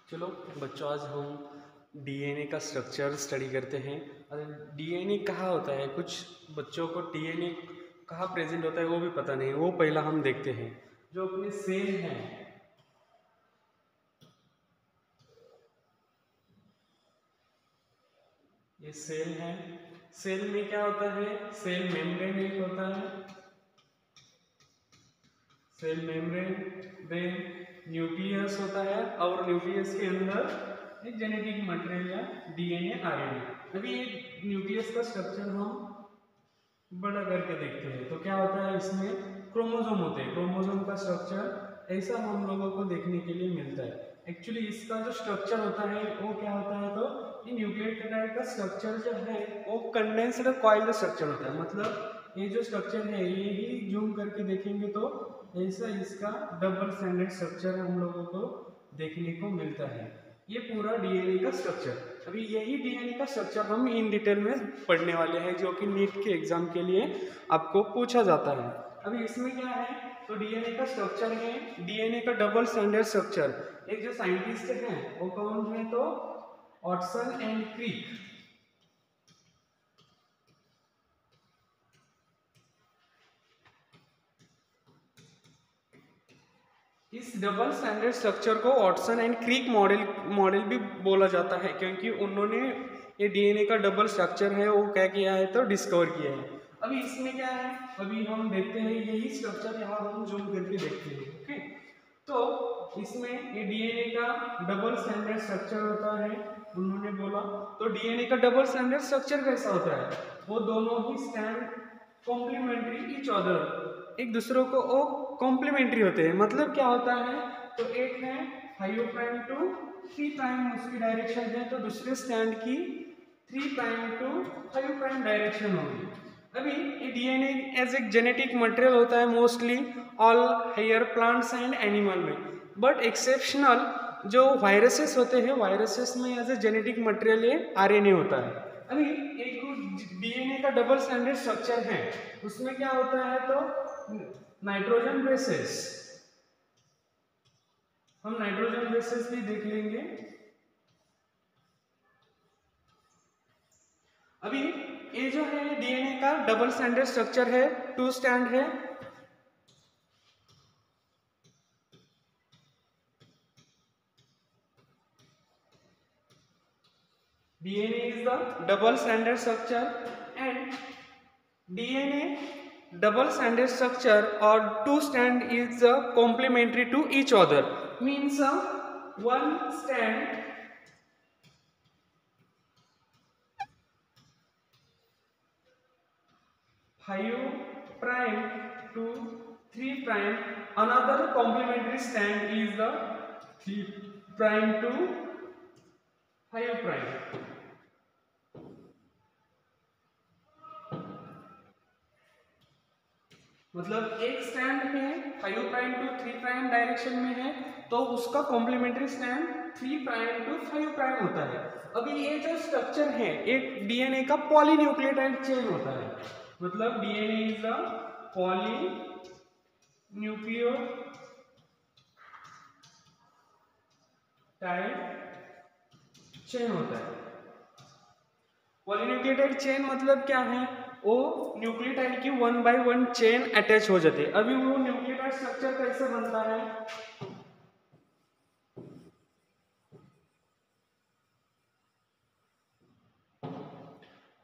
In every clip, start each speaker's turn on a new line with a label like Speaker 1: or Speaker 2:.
Speaker 1: चलो बच्चों, आज हम डीएनए का स्ट्रक्चर स्टडी करते हैं। अरे डीएनए कहाँ होता है, कुछ बच्चों को डीएनए कहाँ प्रेजेंट होता है वो भी पता नहीं। वो पहला हम देखते हैं। जो अपने सेल हैं, ये सेल है। सेल में क्या होता है, सेल मेम्ब्रेन एक होता है, सेल मेम्ब्रेन, देन न्यूक्लियस होता है और न्यूक्लियस के अंदर एक जेनेटिक मटेरियल या डीएनए आरएनए। अभी ये न्यूक्लियस का स्ट्रक्चर हम बड़ा करके देखते हैं तो क्या होता है, इसमें क्रोमोसोम होते हैं। क्रोमोसोम का स्ट्रक्चर ऐसा हम लोगों को देखने के लिए मिलता है। एक्चुअली इसका जो स्ट्रक्चर होता है वो क्या होता है, तो ये न्यूक्लियोटाइड का स्ट्रक्चर जो है वो कंडेंस्ड कॉइल्ड स्ट्रक्चर होता है। मतलब ये जो स्ट्रक्चर है ये ही जूम करके देखेंगे तो ऐसा इसका डबल स्टैंडर्ड स्ट्रक्चर हम लोगों को देखने को मिलता है। ये पूरा डीएनए का स्ट्रक्चर। अभी यही डीएनए का स्ट्रक्चर हम इन डिटेल में पढ़ने वाले हैं, जो कि नीट के एग्जाम के लिए आपको पूछा जाता है। अभी इसमें क्या है, तो डीएनए का स्ट्रक्चर है, डीएनए का डबल स्टैंडर्ड स्ट्रक्चर। एक जो साइंटिस्ट हैं वो कौन है, तो वाटसन एंड क्रिक। इस डबल स्टैंडर्ड स्ट्रक्चर को वाटसन एंड क्रिक मॉडल भी बोला जाता है, क्योंकि उन्होंने ये डीएनए का डबल स्ट्रक्चर है वो क्या किया है, तो डिस्कवर किया है। अभी इसमें क्या है, अभी हम देखते हैं यही स्ट्रक्चर, यहाँ हम जूम करके देखते हैं। ओके, तो इसमें ये डीएनए का डबल स्टैंडर्ड स्ट्रक्चर होता है, उन्होंने बोला। तो डीएनए का डबल स्टैंडर्ड स्ट्रक्चर कैसा होता है, वो दोनों ही स्टैंड कॉम्प्लीमेंट्री ईच अदर, एक दूसरों को वो कॉम्प्लीमेंट्री होते हैं। मतलब क्या होता है, तो एक है 5 प्राइम टू 3 प्राइम उसकी डायरेक्शन है, तो दूसरे स्टैंड की 3 प्राइम टू 5 प्राइम डायरेक्शन होगी। अभी ये डीएनए एज एक जेनेटिक मटेरियल होता है mostly all higher plants and animal में, बट एक्सेप्शनल जो वायरसेस होते हैं, वायरसेस में एज ए जेनेटिक मटेरियल ये आरएनए होता है। अभी एक डीएनए का डबल स्टैंडर्ड स्ट्रक्चर है, उसमें क्या होता है, तो नाइट्रोजन बेसेस, हम नाइट्रोजन बेसेस भी देख लेंगे। अभी ये जो है डीएनए का डबल स्टैंडर्ड स्ट्रक्चर है, 2 स्टैंड है। DNA is the double stranded structure, and DNA double stranded structure or 2 strand is complementary to each other. Means one strand five prime to 3 prime. Another complementary strand is the 3 prime to 5 prime. मतलब एक stand है 5 prime to 3 prime direction में है, तो उसका complementary strand 3 prime to 5 prime होता है। अभी ये जो स्ट्रक्चर है एक डीएनए का पॉलीन्यूक्लियोटाइड चेन होता है। मतलब DNA is a polynucleotide chain होता है। पॉलीन्यूक्लियोटाइड चेन मतलब क्या है, वो न्यूक्लियोटाइड की 1 बाय 1 चेन अटैच हो जाती है। अभी वो न्यूक्लियोटाइड स्ट्रक्चर कैसे बनता है,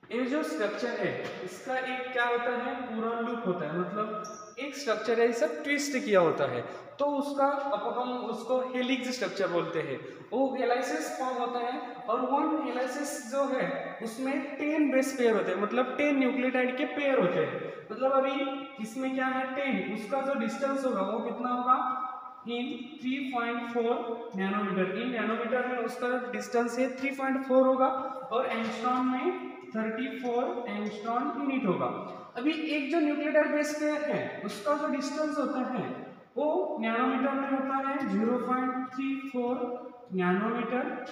Speaker 1: ये जो स्ट्रक्चर है इसका एक क्या होता है, पूरा लूप होता है। मतलब एक स्ट्रक्चर है इसे ट्विस्ट किया होता है, तो उसका अब हम उसको हेलिक्स स्ट्रक्चर बोलते हैं। वो हेलाइसिस फॉर्म होता है, और वन हेलाइसिस जो है उसमें 10 बेस पेयर होते हैं, मतलब 10 न्यूक्लियोटाइड के पेयर होते हैं। मतलब अभी इसमें क्या है 10, उसका जो डिस्टेंस होगा वो कितना होगा, इन 3.4 नैनोमीटर। इन नैनोमीटर में उसका डिस्टेंस है 3.4 होगा, और एंगस्ट्रॉम में 34 एंगस्ट्रॉम यूनिट होगा। अभी एक जो न्यूक्लियोटाइड बेस पेयर है उसका जो डिस्टेंस होता है वो नैनोमीटर में होता है 0.34 नैनोमीटर,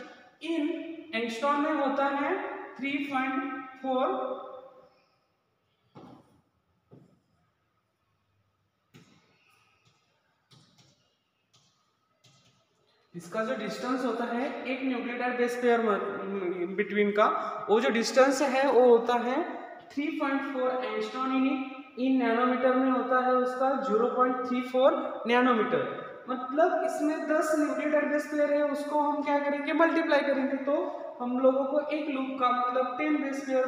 Speaker 1: इन एंगस्ट्रॉम में होता है 3.4। इसका जो डिस्टेंस होता है एक न्यूक्लियोटाइड बेस पेयर बिटवीन का, वो जो डिस्टेंस है वो होता है 3.4 एंगस्ट्रॉम इन नैनोमीटर में होता है उसका 0.34 नैनोमीटर। मतलब इसमें 10 न्यूक्लियोटाइड बेस पेयर है, उसको हम क्या करेंगे, मल्टीप्लाई करेंगे, तो हम लोगों को एक लूप का मतलब 10 बेस पेयर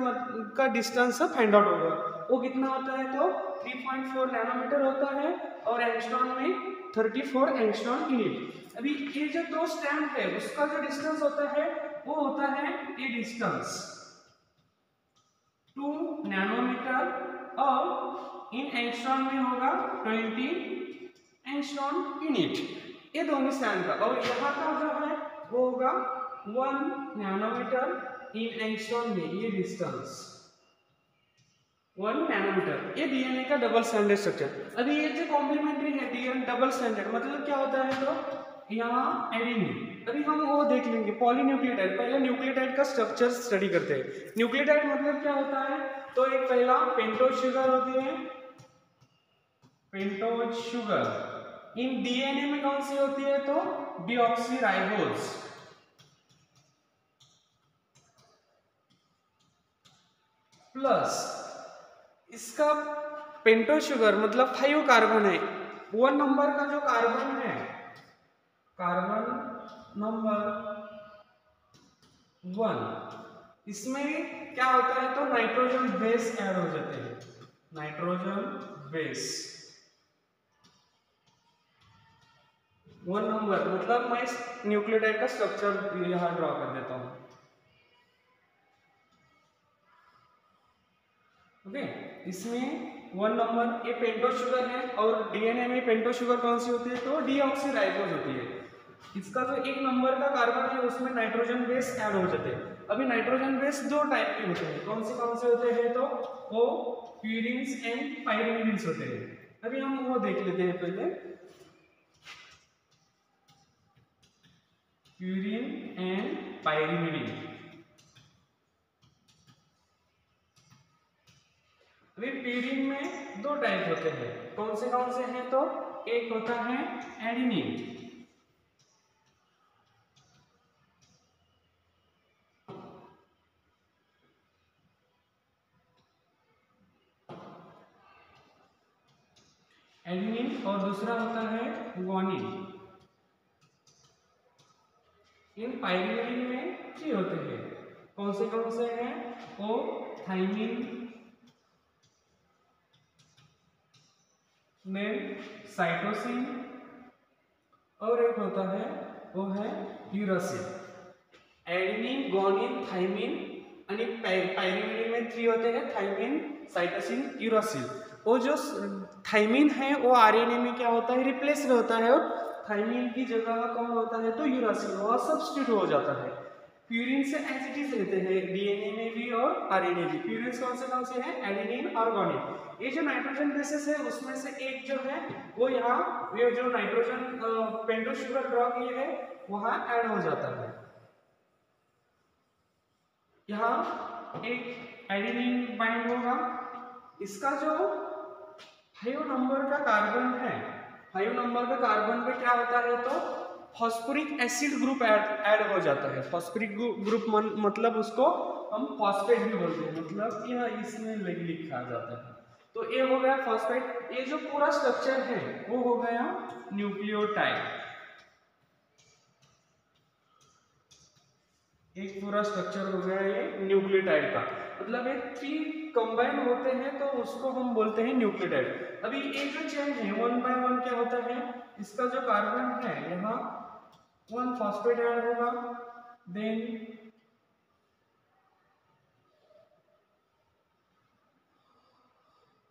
Speaker 1: का डिस्टेंस फाइंड आउट होगा। वो कितना होता है, तो 3.4 नैनोमीटर होता है और एंगस्ट्रॉम में 34 एंगस्ट्रॉम यूनिट। अभी ये जो दो स्ट्रैंड है उसका जो डिस्टेंस होता है वो होता है ये डिस्टेंस 2 नैनोमीटर और इन एंगस्ट्रॉम में होगा 20 एंगस्ट्रॉम यूनिट, ये दोनों स्ट्रैंड का। और यहाँ का जो है वो होगा 1 नैनोमीटर इन एंगस्ट्रॉम में, ये डिस्टेंस 1 नैनोमीटर। ये डीएनए का डबल स्ट्रैंडेड स्ट्रक्चर। अभी ये जो कॉम्प्लीमेंट्री है डीएनए डबल स्ट्रैंडेड मतलब क्या होता है, तो यहाँ एडेनिन, अभी हम वो देख लेंगे पॉलीन्यूक्लियोटाइड। पहले न्यूक्लियोटाइड का स्ट्रक्चर स्टडी करते हैं। न्यूक्लियोटाइड मतलब क्या होता है, तो एक पहला पेंटोज शुगर होती है, पेंटोज शुगर इन डीएनए में कौन सी होती है, तो डीऑक्सीराइबोज प्लस इसका पेंटो शुगर मतलब 5 कार्बन है, 1 नंबर का जो कार्बन है, कार्बन नंबर 1, इसमें क्या होता है, तो नाइट्रोजन बेस ऐड हो जाते हैं, नाइट्रोजन बेस 1 नंबर। मतलब मैं इस न्यूक्लियोटाइड का स्ट्रक्चर यहां ड्रॉ कर देता हूं। ओके, इसमें 1 नंबर ये पेंटो शुगर है और डीएनए में पेंटो शुगर कौन सी होती है, तो डीऑक्सीराइबोज होती है। इसका जो 1 नंबर का कार्बन है उसमें नाइट्रोजन बेस ऐड हो जाते हैं। अभी नाइट्रोजन बेस दो टाइप के होते हैं, कौन से होते हैं, तो वो प्यूरिन्स एंड पाइरिमिडिन्स होते हैं। अभी हम वो देख लेते हैं पहले, प्यूरिन एंड पाइरिमिडिन। अभी प्यूरिन में दो टाइप होते हैं, कौन से हैं, तो एक होता है एडेनिन, एडेनिन और दूसरा होता है ग्वानिन। इन पाइरिमिडिन में 3 होते हैं, कौन से हैं, वो थाइमिन में साइटोसिन और एक होता है वो है यूरासिल। एडेनिन, ग्वानिन, थाइमिन आणि पाइरिमिडिन में 3 होते हैं, थाइमिन, साइटोसिन, यूरासिल। वो जो थाइमिन है वो आरएनए में क्या होता है, रिप्लेस होता है और थाइमिन की जगह कौन होता है, तो यूरासिल वह सब्स्टिट्यूट हो जाता है। प्यूरिन से एज इट इज रहते हैं डीएनए में भी और आरएनए भी। प्यूरिन कौन से हैं, एडेनिन और ग्वानिन। ये जो नाइट्रोजन बेसेस है उसमें से एक जो है वो यहाँ ये जो नाइट्रोजन पेंटो शुगर ड्रॉ किए है वहां ऐड हो जाता है। यहाँ एक एडेनिन बाइंड होगा, इसका जो 5 नंबर का कार्बन है, 5 नंबर का कार्बन पे क्या होता है, तो फॉस्फोरिक एसिड ग्रुप ऐड हो जाता है। फॉस्फोरिक ग्रुप मतलब उसको हम फॉस्फेट भी बोलते हैं, मतलब यह इसमें लिखा जाता है। तो ये हो गया फॉस्फेट। ये जो पूरा स्ट्रक्चर है वो हो गया न्यूक्लियोटाइड। एक पूरा स्ट्रक्चर हो गया ये न्यूक्लियोटाइड का, मतलब ये 3 कंबाइन होते हैं तो उसको हम बोलते हैं न्यूक्लियोटाइड। अभी ये जो चेन है 1 बाय 1 क्या होता है, इसका जो कार्बन है यहाँ 1 फॉस्फेट ऐड होगा, देन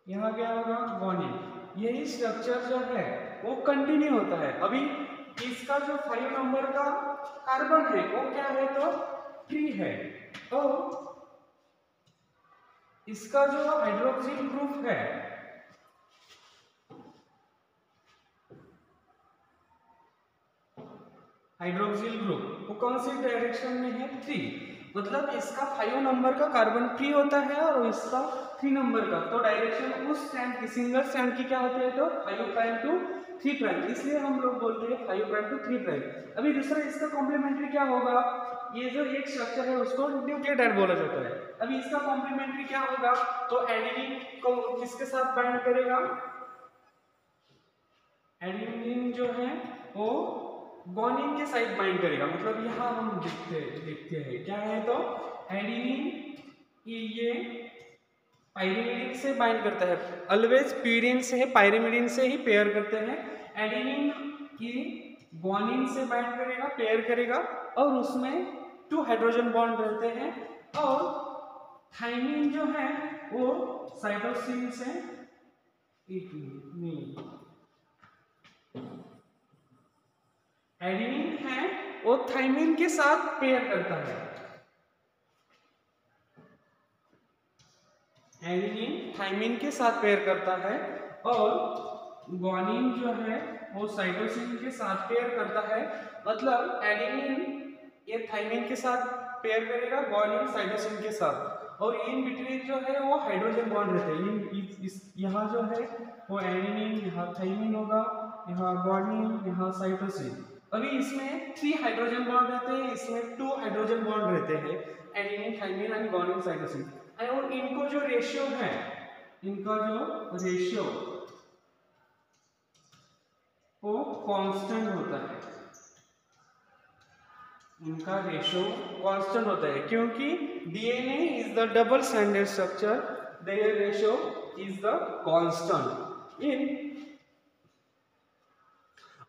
Speaker 1: यहाँ क्या होगा, ग्वानिन। यही स्ट्रक्चर जो है वो कंटिन्यू होता है। अभी इसका जो 5 नंबर का कार्बन है वो क्या है, तो ट्री है, तो इसका जो हाइड्रोक्सिल ग्रुप है हाइड्रोक्सिल ग्रुप वो कौन सी डायरेक्शन में है, 3। मतलब इसका 5 नंबर का कार्बन फ्री होता है और इसका 3 नंबर का, तो डायरेक्शन उस स्ट्रैंड की, सिंगल स्ट्रैंड की क्या होती है, तो 5' टू 3 प्राइम, इसलिए हम लोग बोलते हैं 5 प्राइम टू 3 प्राइम। अभी दूसरा इसका कॉम्प्लीमेंट्री क्या होगा, ये जो एक स्ट्रक्चर है उसको न्यूक्लियोटाइड बोला जाता है। अभी इसका कॉम्प्लीमेंट्री क्या होगा, तो एडेनिन को किसके साथ बाइंड करेगा, एडेनिन जो है वो गुआनिन के साथ बाइंड करेगा। मतलब यहाँ हम देखते हैं क्या है, तो एडेनिन ये पायरिमिडीन से बाइंड करता है, ऑलवेज प्यूरिन से पायरिमिडीन से ही पेयर करते हैं। एडेनिन की गुआनिन से बाइंड करेगा, पेयर करेगा, और उसमें 2 हाइड्रोजन बॉन्ड रहते हैं। और थाइमिन जो है वो साइटोसिन से एडेनिन है वो थाइमिन के साथ पेयर करता है, एडेनिन थाइमिन के साथ पेयर करता है, और गुआनिन जो है वो साइटोसिन के साथ पेयर करता है। मतलब एडेनिन ये थाइमिन के साथ पेयर करेगा, गुआनिन साइटोसिन के साथ, और इन बिटवीन जो है वो हाइड्रोजन बॉन्ड रहते हैं। यहाँ जो है वो एडेनिन, यहाँ थाइमिन होगा, यहाँ गुआनिन, यहाँ साइटोसिन। अभी इसमें 3 हाइड्रोजन बॉन्ड रहते हैं, इसमें 2 हाइड्रोजन बॉन्ड रहते हैं, adenine thymine and guanine cytosine. और इनको जो रेशियो है, इनका जो रेशियो वो कांस्टेंट होता है, इनका रेशियो कांस्टेंट होता है, क्योंकि DNA is the double stranded structure, their ratio is the constant in.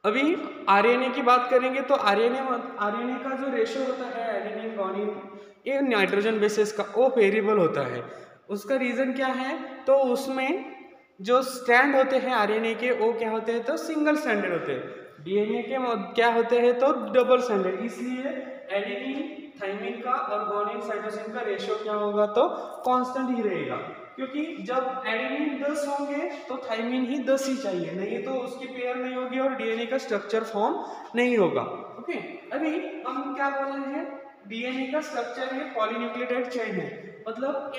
Speaker 1: अभी आरएनए की बात करेंगे तो आरएनए का जो रेशियो होता है एडेनिन गुआनिन ये नाइट्रोजन बेसिस का, वो वेरिएबल होता है। उसका रीजन क्या है, तो उसमें जो स्ट्रैंड होते हैं आरएनए के वो क्या होते हैं, तो सिंगल स्ट्रैंडेड होते हैं। डीएनए के क्या होते हैं, तो डबल स्ट्रैंडेड, इसलिए एडेनिन थाइमिन का और गुआनिन साइटोसिन का रेशियो क्या होगा, तो कांस्टेंट ही रहेगा। क्योंकि जब एडेनिन 10 होंगे तो थाइमिन ही 10 ही चाहिए, नहीं तो उसकी पेयर नहीं होगी और डीएनए का स्ट्रक्चर फॉर्म नहीं होगा। ओके, अभी हम क्या बोल रहे हैं, डीएनए का स्ट्रक्चर है पॉलीन्यूक्लियोटाइड चेन है, मतलब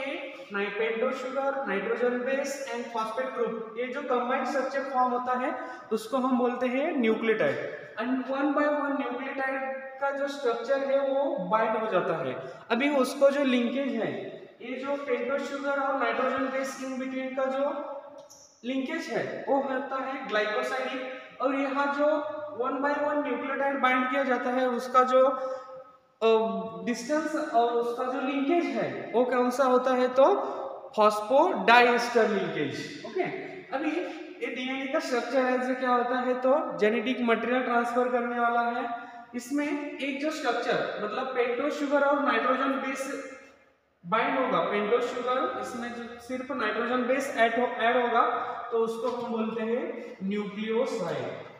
Speaker 1: pentose sugar, nitrogen base and phosphate group, ये जो कंबाइंड स्ट्रक्चर फॉर्म होता है उसको हम बोलते हैं न्यूक्लियोटाइड। एंड 1 बाय 1 न्यूक्लियोटाइड का जो स्ट्रक्चर है वो बाइंड हो जाता है। अभी उसको जो लिंकेज है, ये जो पेंटोज शुगर और नाइट्रोजन बेस इन बिटवीन का जो लिंकेज है वो होता है ग्लाइकोसाइडिक, और यहाँ जो 1 बाय 1 न्यूक्लियोटाइड बाइंड किया जाता है उसका जो डिस्टेंस और उसका जो लिंकेज है वो कौन सा होता है, तो फॉस्फोडाइएस्टर लिंकेज। ओके, अभी ये डीएनए का स्ट्रक्चर है क्या होता है, तो जेनेटिक मटेरियल ट्रांसफर करने वाला है। इसमें एक जो स्ट्रक्चर मतलब पेंटोज शुगर और नाइट्रोजन बेस बाइंड होगा, पेंटोज शुगर इसमें जो सिर्फ नाइट्रोजन बेस ऐड होगा तो उसको हम बोलते हैं न्यूक्लियोसाइड।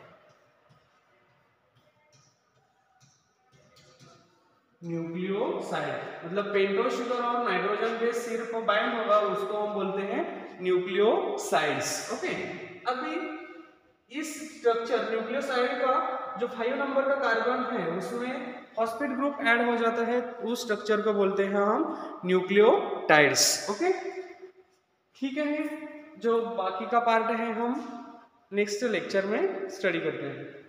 Speaker 1: न्यूक्लियोसाइड मतलब पेंटोज शुगर और नाइट्रोजन बेस सिर्फ बाइंड होगा उसको हम बोलते हैं न्यूक्लियोसाइड्स। ओके, अभी इस स्ट्रक्चर न्यूक्लियोसाइड का जो 5 नंबर का कार्बन है उसमें फॉस्फेट ग्रुप ऐड हो जाता है, उस स्ट्रक्चर को बोलते हैं हम न्यूक्लियोटाइड्स। ओके, ठीक है, जो बाकी का पार्ट है हम नेक्स्ट लेक्चर में स्टडी करते हैं।